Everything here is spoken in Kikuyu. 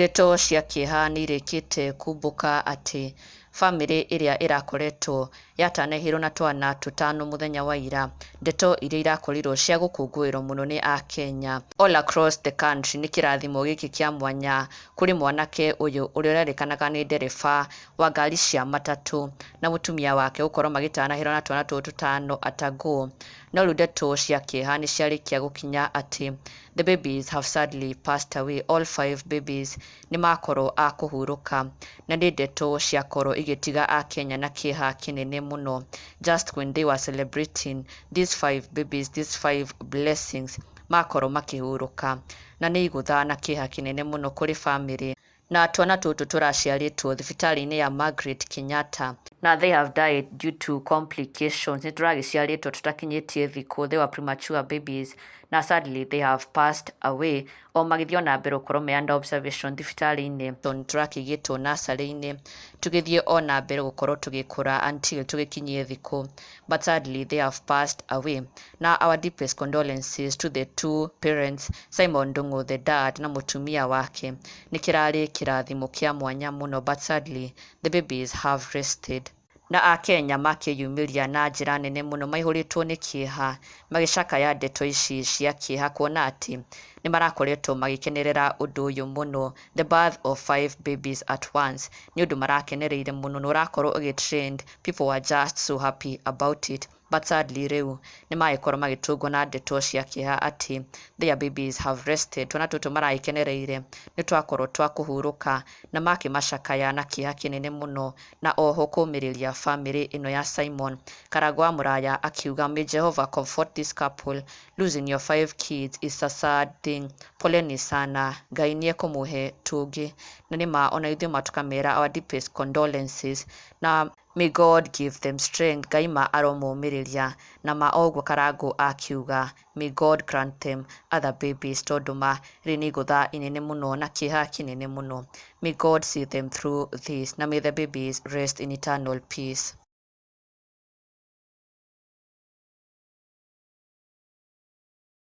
Ndeto cia kĩeha nĩirĩkĩte kumbũka atĩ bamĩrĩ ĩrĩa ĩrakoretwo yatanahĩirwo na twana tũtano mũthenya wa ira, ndeto iria irakorirwo cia gũkũngũĩrwo mũno nĩ Akenya all across the country nĩ kĩrathimo gĩkĩ kĩa mwanya kũrĩ mwanake ũyũ ũrĩa ũrerĩkanaga nĩ ndereba wa ngari cia matatũ na mũtumia wake gũkorwo magĩtanahĩrwo na twana tũtũ tũtano at a go. No rĩu ndeto cia kĩeha nĩ ciarĩkia gũkinya atĩ the babies have sadly passed away. All 5 babies nĩ makorwo a kũhurũka na nĩ ndeto ciakorwo igĩtiga Akenya na kĩeha kĩnene mũno just when they were celebrating these 5 babies, these 5 blessings, makorwo makĩhurũka na nĩ igũtha na kĩeha kĩnene mũno kũrĩ bamĩrĩ. Na twana tũtũ tũraciarĩtwo thibitarĩ-inĩ ya Margaret Kenyatta na they have died due to complications. Nĩ tũragĩciarĩtwo tũtakinyĩtie thikũ, they were premature babies na sadly they have passed away. O magĩthiĩ na mbere gũkorwo me under observation thibitarĩ-inĩ, nĩ tũrakĩigĩtwo nursery-inĩ tũgĩthiĩ o na mbere gũkorwo tũgĩkũra until tũgĩkinyie thikũ, but sadly they have passed away. Na our deepest condolences to the 2 parents, Simon Ndung'u the dad na mũtumia wake. Nĩ kĩrarĩ kĩrathimo kĩa mwanya mũno, but sadly the babies have rested. Na Akenya makĩyumĩria na njĩra nene mũno, maihũrĩtwo nĩ kĩeha magĩcakaya ndeto ici cia kĩeha, kuona atĩ nĩ marakoretwo magĩkenerera ũndũ ũyũ mũno, the birth of 5 babies at once, nĩ ũndũ marakenereire mũno na ũrakorwo ũgĩtrend, people were just so happy about it. But sadly rĩu nĩ magĩkorwo magĩtũngwo na ndeto cia kĩeha atĩ their babies have rested. Twana tũtũ maragĩkenereire nĩ twakorwo twa kũhurũka na makĩmacakaya na kĩeha kĩnene mũno, na oho kũũmĩrĩria bamĩrĩ ĩno ya Simon. Karangũ wa Mũraya akiuga, may Jehovah comfort this couple, losing your 5 kids is a sad thing, poleni sana, Ngai nĩ ekũmũhe tũngĩ. Na nĩma ona ithuĩ matukamera our deepest condolences na may God give them strength, Ngai ma aromũmĩrĩria na ma oguo Karangũ akiuga may God grant them other babies, tondũ ma rĩ nĩ igũtha inene mũno na kĩeha kĩnene mũno. May God see them through this na may the babies rest in eternal peace.